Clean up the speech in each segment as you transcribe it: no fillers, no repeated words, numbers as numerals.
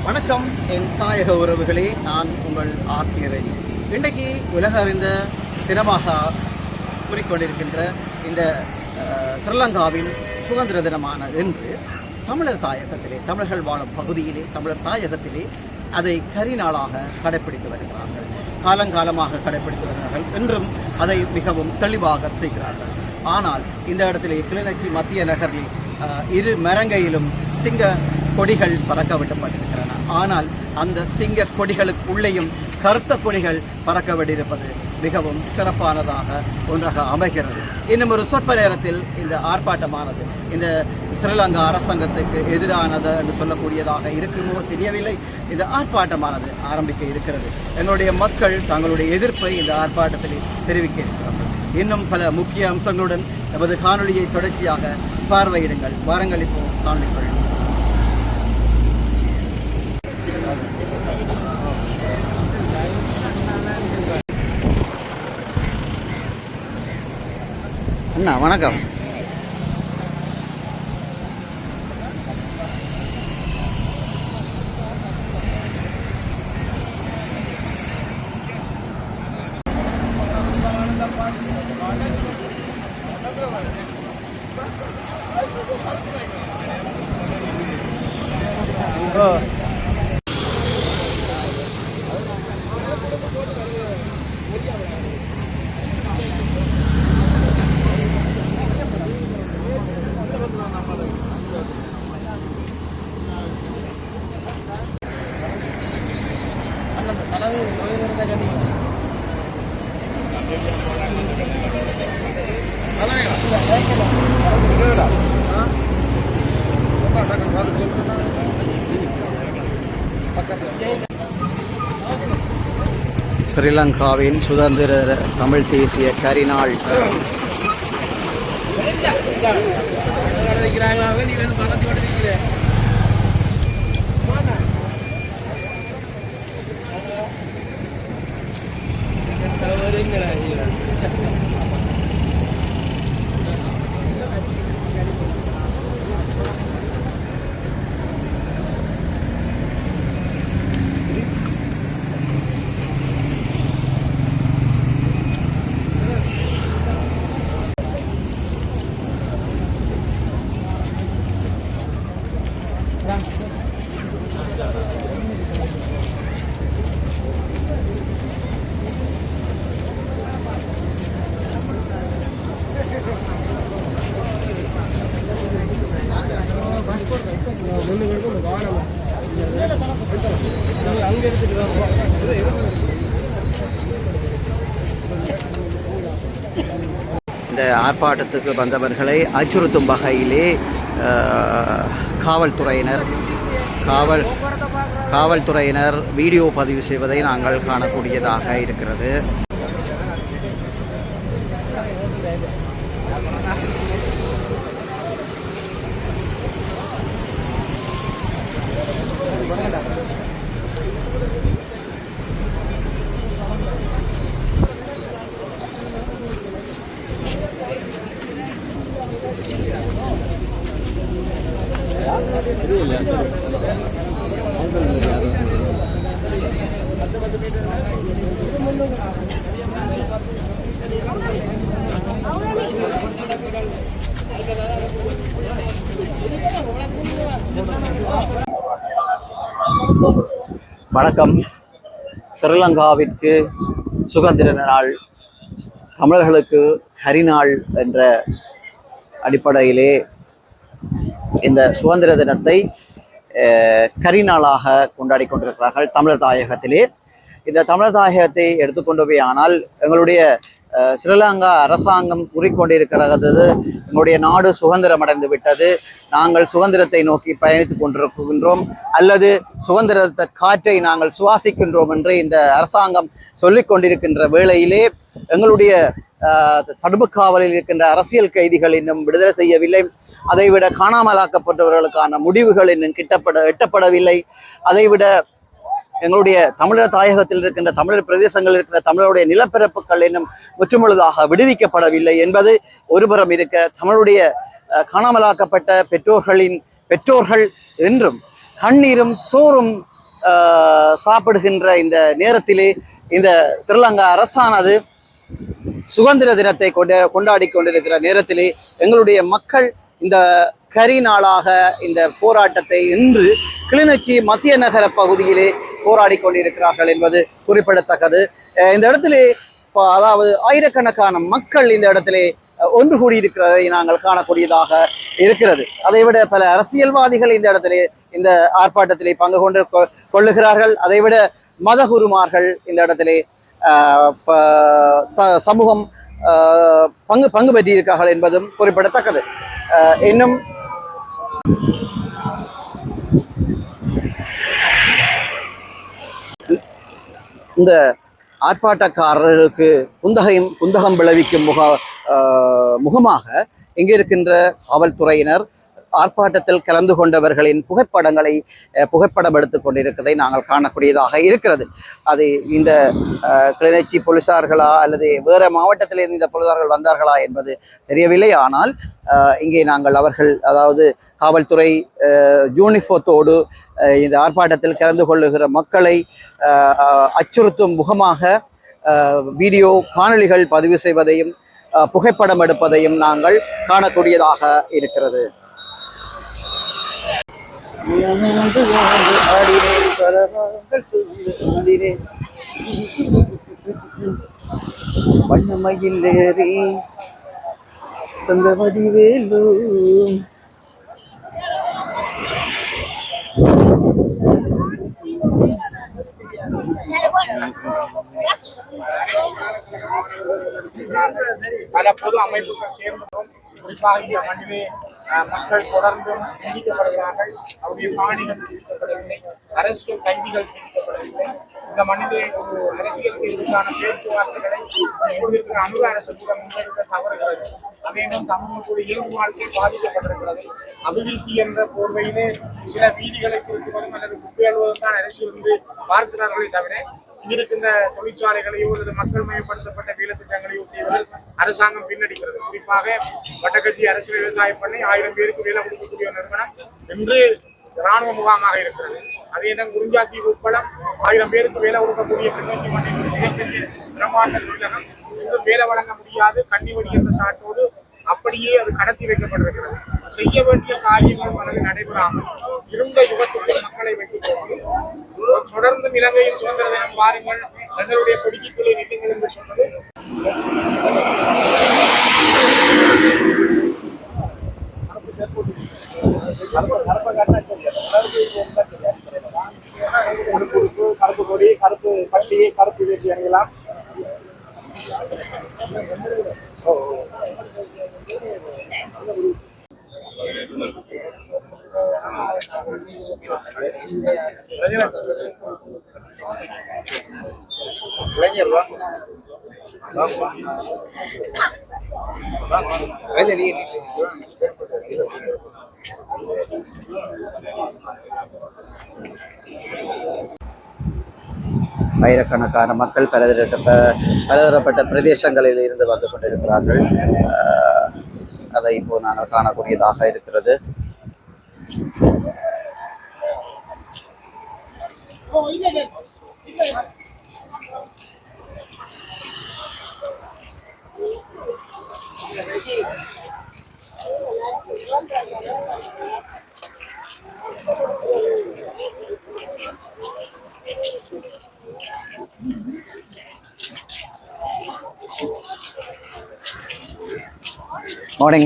வணக்கம் என் தாயக உறவுகளே, நான் உங்கள் ஆக்கியரை. இன்றைக்கு உலக அறிந்த தினமாக கூறிக்கொண்டிருக்கின்ற இந்த ஸ்ரீலங்காவின் சுதந்திர தினமான இன்று தமிழர் தாயகத்திலே, தமிழர்கள் வாழும் பகுதியிலே, தமிழர் தாயகத்திலே அதை கரிநாளாக கடைப்பிடித்து வருகிறார்கள். காலங்காலமாக கடைப்பிடித்து வருகிறார்கள். இன்றும் அதை மிகவும் தெளிவாக செய்கிறார்கள். ஆனால் இந்த இடத்திலே கிளிநொச்சி மத்திய நகரில் இரு மரங்கையிலும் சிங்க கொடிகள் பறக்க விடப்பட்டிருக்கின்றன. ஆனால் அந்த சிங்க கொடிகளுக்கு உள்ளேயும் கருத்த கொடிகள் பறக்க விட்டிருப்பது மிகவும் சிறப்பானதாக ஒன்றாக அமைகிறது. இன்னும் ஒரு சொற்ப நேரத்தில் இந்த ஆர்ப்பாட்டமானது இந்த ஸ்ரீலங்கா அரசாங்கத்துக்கு எதிரானது என்று சொல்லக்கூடியதாக இருக்குமோ தெரியவில்லை. இந்த ஆர்ப்பாட்டமானது ஆரம்பிக்க இருக்கிறது. எங்களுடைய மக்கள் தங்களுடைய எதிர்ப்பை இந்த ஆர்ப்பாட்டத்தில் தெரிவிக்க இருக்கிறார்கள். இன்னும் பல முக்கிய அம்சங்களுடன் நமது காணொலியை தொடர்ச்சியாக பார்வையிடுங்கள். வாருங்கள், இப்போ காணொலிகள். அண்ணா வணக்கம். ஸ்ரீலங்காவின் சுதந்திர தமிழ் தேசிய கரிநாள் இந்த ஆர்ப்பாட்டத்துக்கு வந்தவர்களை அச்சுறுத்தும் வகையிலே காவல்துறையினர் வீடியோ பதிவு செய்வதை நாங்கள் காணக்கூடியதாக இருக்கிறது. வணக்கம். ஸ்ரீலங்காவிற்கு சுதந்திர நாள், தமிழர்களுக்கு கரிநாள் என்ற அடிப்படையிலே இந்த சுதந்திர தினத்தை கரிநாளாக கொண்டாடி கொண்டிருக்கிறார்கள் தமிழர் தாயகத்திலே. இந்த தமிழர் தாயகத்தை எடுத்துக்கொண்டு ஆனால் எங்களுடைய ஸ்ரீலங்கா அரசாங்கம் கூறிக்கொண்டிருக்கிறது, எங்களுடைய நாடு சுதந்திரம் அடைந்து விட்டது, நாங்கள் சுதந்திரத்தை நோக்கி பயணித்துக் கொண்டிருக்கின்றோம், அல்லது சுதந்திரத்தை காற்றை நாங்கள் சுவாசிக்கின்றோம் என்று இந்த அரசாங்கம் சொல்லிக் கொண்டிருக்கின்ற வேளையிலே எங்களுடைய தடுப்பு காவலில் இருக்கின்ற அரசியல் கைதிகள் இன்னும் விடுதலை செய்யவில்லை. அதைவிட காணாமலாக்கப்பட்டவர்களுக்கான முடிவுகள் இன்னும் எட்டப்படவில்லை. அதைவிட எங்களுடைய தமிழர் தாயகத்தில் இருக்கின்ற தமிழர் பிரதேசங்களில் இருக்கின்ற தமிழருடைய நிலப்பரப்புகள் இன்னும் முற்றுமுழுதாக விடுவிக்கப்படவில்லை என்பது ஒருபுறம் இருக்க, தமிழுடைய காணாமலாக்கப்பட்ட பெற்றோர்கள் என்றும் கண்ணீரும் சோறும் சாப்பிடுகின்ற இந்த நேரத்திலே இந்த ஸ்ரீலங்கா அரசானது சுதந்திர தினத்தை கொண்டாடி கொண்டிருக்கிற நேரத்திலே எங்களுடைய மக்கள் இந்த கரி நாளாக இந்த போராட்டத்தை இன்று கிளிநொச்சி மத்திய நகர பகுதியிலே போராடி கொண்டிருக்கிறார்கள் என்பது குறிப்பிடத்தக்கது. இந்த இடத்திலே அதாவது ஆயிரக்கணக்கான மக்கள் இந்த இடத்திலே ஒன்று கூடியிருக்கிறதை நாங்கள் காணக்கூடியதாக இருக்கிறது. அதைவிட பல அரசியல்வாதிகள் இந்த இடத்திலே இந்த ஆர்ப்பாட்டத்திலே பங்கு கொள்ளுகிறார்கள். அதைவிட மதகுருமார்கள் இந்த இடத்திலே சமூகம் பங்கு பெற்றிருக்கிறார்கள் என்பதும் குறிப்பிடத்தக்கது. இன்னும் இந்த ஆர்ப்பாட்டக்காரர்களுக்கு குந்தகம் விளைவிக்கும் முகமாக இங்கே இருக்கின்ற காவல்துறையினர் ஆர்ப்பாட்டத்தில் கலந்து கொண்டவர்களின் புகைப்படங்களை புகைப்படம் எடுத்துக் கொண்டிருக்கிறதை நாங்கள் காணக்கூடியதாக இருக்கிறது. அது இந்த கிளிநொச்சி போலீசார்களா அல்லது வேறு மாவட்டத்திலிருந்து இந்த போலீசார்கள் வந்தார்களா என்பது தெரியவில்லை. ஆனால் இங்கே நாங்கள் அவர்கள் அதாவது காவல்துறை யூனிஃபார்த்தோடு இந்த ஆர்ப்பாட்டத்தில் கலந்து கொள்ளுகிற மக்களை அச்சுறுத்தும் முகமாக வீடியோ காணொளிகள் பதிவு செய்வதையும் புகைப்படம் எடுப்பதையும் நாங்கள் காணக்கூடியதாக இருக்கிறது. வண்ணமயில் ஏறி தந்தமதி வேலு பல பொது அமைப்புகள் சேர்ந்ததும் குறிப்பாக இந்த மண்ணிலே மக்கள் தொடர்ந்தும் நீடிக்கப்படுகிறார்கள். அவருடைய பாணிகள் நீடிக்கப்படவில்லை, அரசியல் கைதிகள் நீடிக்கப்படவில்லை. இந்த மண்ணிலே ஒரு அரசியல் தீர்வுக்கான பேச்சுவார்த்தைகளை இப்பொழுது இருக்கிற அணுக அரசு கூட முன்னெடுக்க தவறுகிறது. அதேனும் தமிழ் மக்களுடைய இயல்பு வாழ்க்கை பாதிக்கப்பட்டிருக்கிறது. அபிவிருத்தி என்ற போர்வையிலே சில வீதிகளை திருத்துவதும் அல்லது குப்பை அழுவதும் தான் அரசியல் என்று பார்க்கிறார்களே தவிர இங்கிருக்கின்ற தொழிற்சாலைகளையோ அல்லது மக்கள் மயப்படுத்தப்பட்ட வேலை திட்டங்களையோ செய்வதில் அரசாங்கம் பின்னடிக்கிறது. குறிப்பாக வட்டக்கத்தி அரசு விவசாய பண்ணை 1000 பேருக்கு வேலை கொடுக்கக்கூடிய நிறுவனம் இன்று இராணுவ முகாமாக இருக்கிறது. அதே நேரம் குறிஞ்சாத்தி உட்படம் 1000 பேருக்கு வேலை கொடுக்கக்கூடிய கிளிநொச்சி மண்ணின் மிகப்பெரிய பிரமாண்ட தொழிலகம் இன்றும் வேலை வழங்க முடியாது கன்னிவடி என்ற சாட்டோடு அப்படியே அது கடத்தி வைக்கப்பட்டிருக்கிறது. செய்ய வேண்டிய காரியங்கள் பலது நடைபெறாமல் இருந்த யுகத்துக்கு மக்களை வைத்துக் கொண்டு தொடர்ந்து இலங்கையின் சுதந்திர தினம் பாருங்கள், எங்களுடைய கொடிக்குள்ளே நில்லுங்கள் என்று சொன்னது கருப்பு கொடி, கருப்பு பட்டிகை, கருப்பு வேட்டி அணியலாம். ஆயிரக்கணக்கான மக்கள் பலதரப்பட்ட பிரதேசங்களில் இருந்து வந்து கொண்டிருக்கிறார்கள். அதை இப்போ நாங்கள் காணக்கூடியதாக இருக்கிறது. Morning.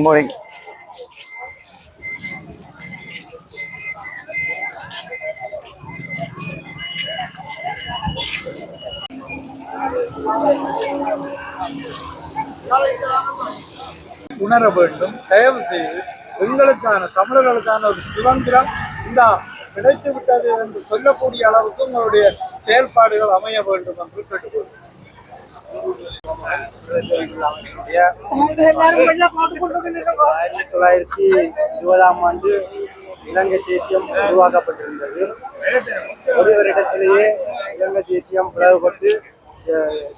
உணர வேண்டும். தயவு செய்து எங்களுக்கான தமிழர்களுக்கான ஒரு சுதந்திரம் இந்த கிடைத்து விட்டது என்று சொல்லக்கூடிய அளவுக்கு உங்களுடைய செயல்பாடுகள் அமைய வேண்டும் என்று கேட்டுக்கொள்கிறேன். 1920ஆம் ஆண்டு இலங்கை தேசியம் உருவாக்கப்பட்டிருந்தது. ஒரு வருடத்திலேயே இலங்கை தேசியம் பிளவுபட்டு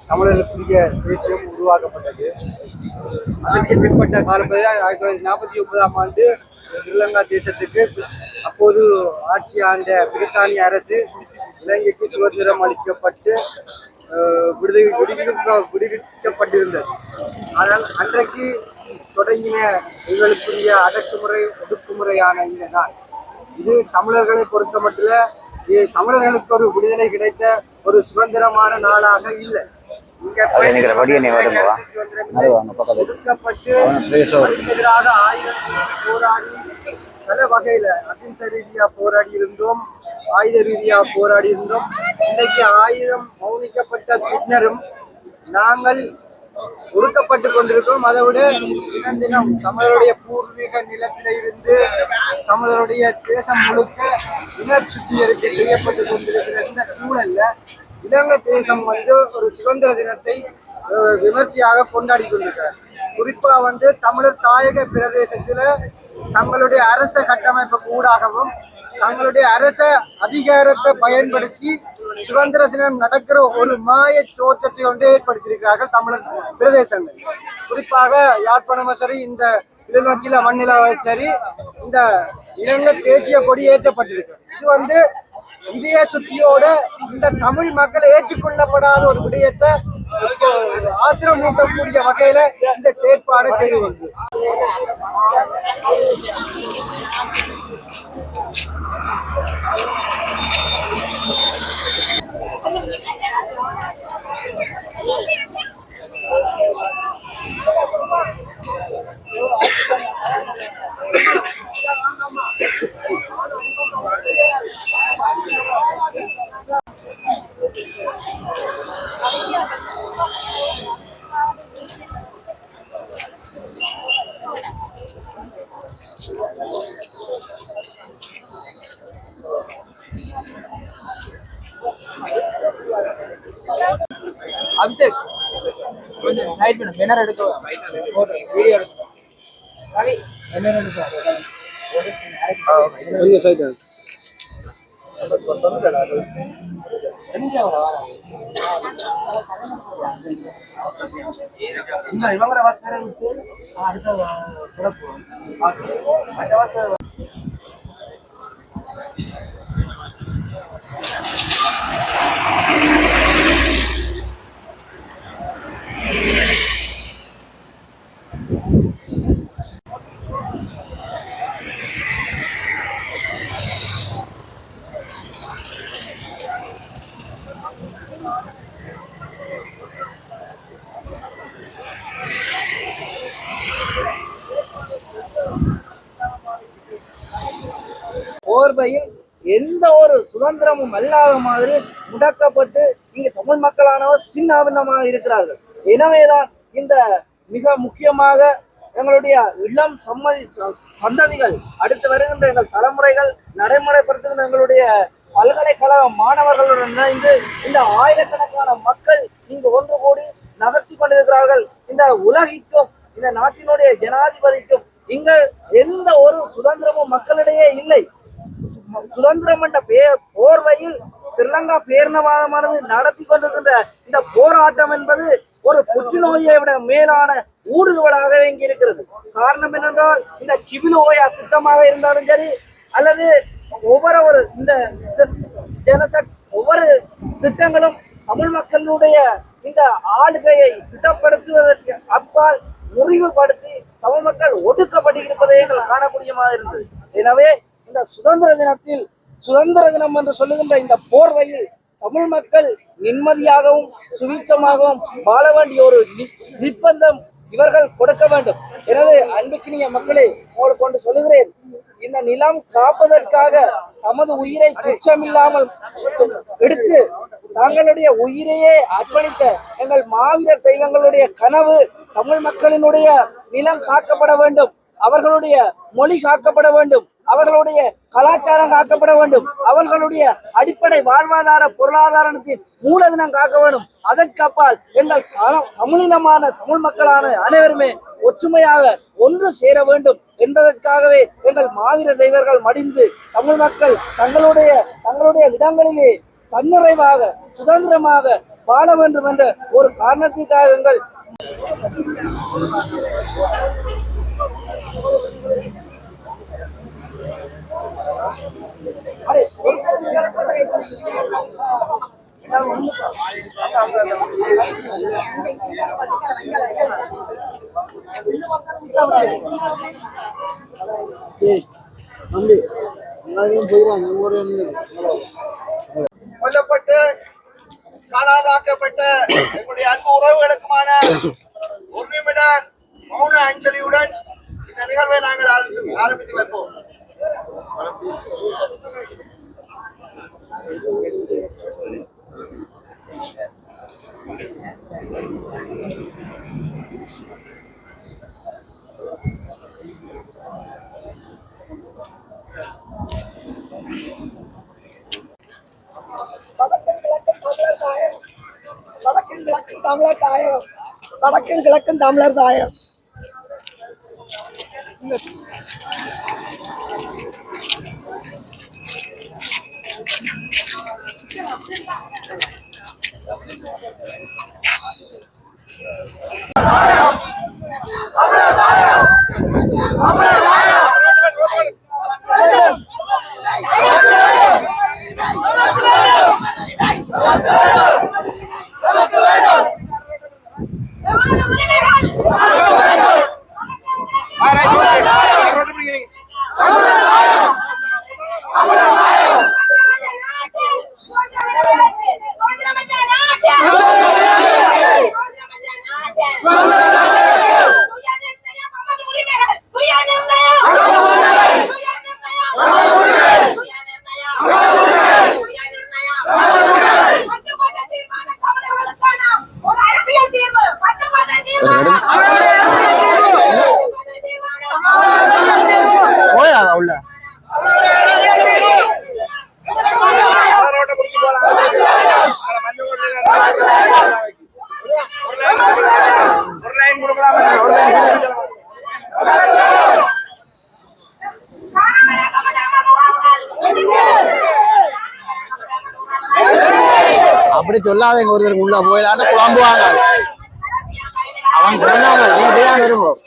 தமிழர்களுக்குரிய தேசியம் உருவாக்கப்பட்டது. அதற்கு பின்பட்ட காலப்பகுதியில் 1949ஆம் ஆண்டு ஸ்ரீலங்கா தேசத்துக்கு அப்போது ஆட்சி ஆண்ட பிரித்தானிய அரசு இலங்கைக்கு சுதந்திரம் அளிக்கப்பட்டு விடுவிக்கப்பட்டிருந்தது. ஆனால் அன்றைக்கு தொடங்கின எங்களுக்குரிய அடக்குமுறை ஒடுக்குமுறையான இந்த நாள் இது தமிழர்களை பொறுத்த மட்டும் இது தமிழர்களுக்கு ஒரு விடுதலை கிடைத்த ஒரு சுதந்திரமான நாளாக இல்லை. ஒடுக்கப்பட்டு எதிராக ஆயுதம் போராடி பல வகையில அகிம்சை ரீதியா போராடி இருந்தோம், ஆயுத ரீதியா போராடி இருந்தோம். இன்றைக்கு ஆயுதம் மௌனிக்கப்பட்ட பின்னரும் நாங்கள் ஒடுக்கப்பட்டு கொண்டிருக்கிறோம். அதை விட தினம் தினம் தமிழருடைய பூர்வீக நிலத்தில இருந்து தமிழருடைய தேசம் முழுக்க இன சுத்திகரிப்பு செய்யப்பட்டு கொண்டிருக்கிற இந்த சூழல்ல இலங்கை தேசம் ஒரு சுதந்திர தினத்தை விமர்சையாக கொண்டாடி கொண்டிருக்கிறார். குறிப்பா தமிழர் தாயக பிரதேசத்துல தங்களுடைய அரச கட்டமைப்பு ஊடாகவும் தங்களுடைய அரச அதிகாரத்தை பயன்படுத்தி சுதந்திர தினம் நடக்கிற ஒரு மாய தோற்றத்தை ஏற்படுத்தியிருக்கிறார்கள் தமிழர் பிரதேசங்கள். குறிப்பாக யாழ்ப்பாணமும் சரி, இந்த கிளிநொச்சியில மண்ணிலாவும் சரி, இந்த இலங்கை தேசிய கொடி ஏற்றப்பட்டிருக்கு. இது இதய சுத்தியோட இந்த தமிழ் மக்களை ஏற்றுக்கொள்ளப்படாத ஒரு விடயத்தை ஆத்திரமூட்டக்கூடிய வகையில இந்த செயற்பாடை செய்து வருது. அபிஷேக் கொஞ்சம் சைட் பண்ணு, பேனர் எடுக்க வீடியோ எடுக்க ரவி பேனர் எடுக்க கொஞ்சம் சைட் பண்ணு. இவங்கள வாசனை விட்டு அடுத்த சிறப்பு போர்வையில் எந்த ஒரு சுதந்திரமும் அல்லாத மாதிரி முடக்கப்பட்டு இங்கு தமிழ் மக்களானவர் சின்னாபின்னமாக இருக்கிறார்கள். எனவேதான் இந்த மிக முக்கியமாக எங்களுடைய இளம் சந்ததிகள் அடுத்து வருகின்ற எங்கள் தலைமுறைகள் நடைமுறைப்படுத்துகின்ற எங்களுடைய பல்கலைக்கழக மாணவர்களுடன் இணைந்து இந்த ஆயிரக்கணக்கான மக்கள் இங்கு ஒன்று கூடி நகர்த்தி கொண்டிருக்கிறார்கள். இந்த உலகிற்கும் இந்த நாட்டினுடைய ஜனாதிபதிக்கும் இங்க எந்த ஒரு சுதந்திரமும் மக்களிடையே இல்லை. சுதந்திரம் என்ற போர்வையில் ஸ்ரீலங்கா பேரினவாதமானது நடத்தி கொண்டிருக்கின்ற இந்த போராட்டம் என்பது ஒரு புற்றுநோயை விட மேலான ஊடுருவலாக இங்கு இருக்கிறது. காரணம் என்னென்றால் இந்த கிபிலோயா திட்டமாக இருந்தாலும் சரி, அல்லது ஒவ்வொரு இந்த ஒவ்வொரு திட்டங்களும் தமிழ் மக்களுடைய இந்த ஆளுகையை திட்டப்படுத்துவதற்கு அப்பால் முறிவுபடுத்தி தமிழ் மக்கள் ஒடுக்கப்பட்டிருப்பதை எங்கள் காணக்கூடியமாக இருந்தது. எனவே இந்த சுதந்திர தினத்தில் சுதந்திர தினம் என்று சொல்லுகின்ற இந்த போர்வையில் தமிழ் மக்கள் நிம்மதியாகவும் சுவீட்சமாகவும் வாழ வேண்டிய ஒரு நிர்பந்தம் இவர்கள் கொடுக்க வேண்டும். எனவே அன்புக்கினிய மக்களே, உங்களுக்கு கொண்டு சொல்லுகிறேன், இந்த நிலம் காப்பதற்காக தமது உயிரை துச்சமில்லாமல் எடுத்து தங்களுடைய உயிரையே அர்ப்பணித்த எங்கள் மாவீரர் தெய்வங்களுடைய கனவு தமிழ் மக்களினுடைய நிலம் காக்கப்பட வேண்டும், அவர்களுடைய மொழி காக்கப்பட வேண்டும், அவர்களுடைய கலாச்சாரம் காக்கப்பட வேண்டும், அவர்களுடைய அடிப்படை வாழ்வாதார பொருளாதாரத்தின் மூலதனம் காக்க வேண்டும். அதற்கு அப்பால் எங்கள் தமிழினமான தமிழ் மக்களான அனைவருமே ஒற்றுமையாக ஒன்று சேர வேண்டும் என்பதற்காகவே எங்கள் மாவீர தெய்வர்கள் மடிந்து தமிழ் மக்கள் தங்களுடைய இடங்களிலே தன்னிறைவாக சுதந்திரமாக வாழ வேண்டும் என்ற ஒரு காரணத்திற்காக எங்கள் अरे கொல்லப்பட்டு காணாதாக்கப்பட்ட எங்களுடைய அன்பு உறவுகளுக்குமான ஒரு நிமிட மௌன அஞ்சலியுடன் இந்த நிகழ்வை நாங்கள் ஆரம்பித்து வைப்போம். வடக்கும் கிழக்கும் தமிழர் தாயம், வடக்கும் கிழக்கும் தமிழர் தாயம். அப்படி சொல்லாதீங்க, ஒருத்தருக்கு உள்ள போயிலான்னு குழம்புவாங்க. அவன் குழந்தைங்க நீங்க இருக்கும்.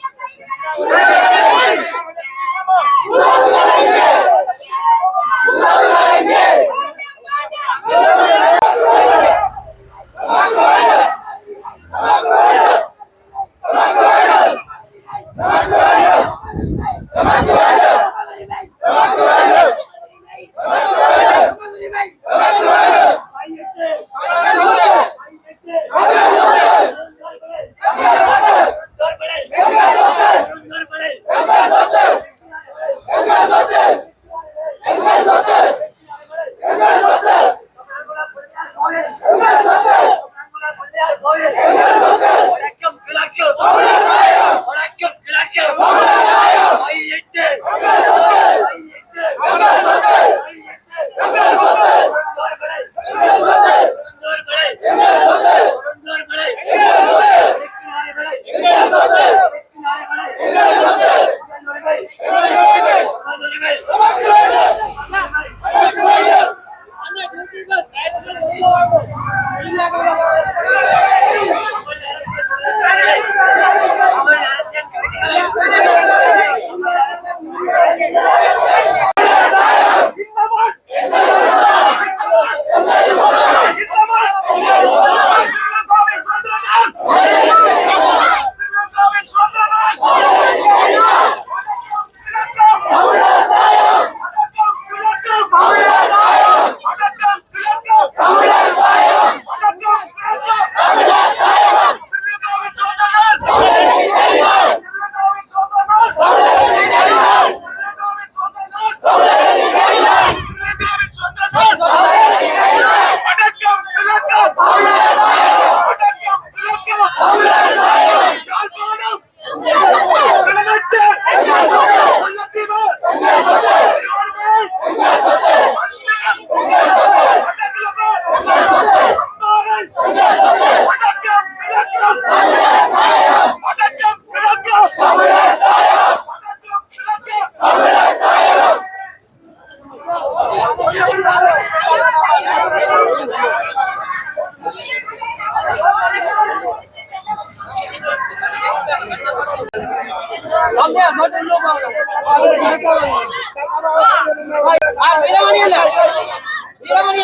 வீரமணி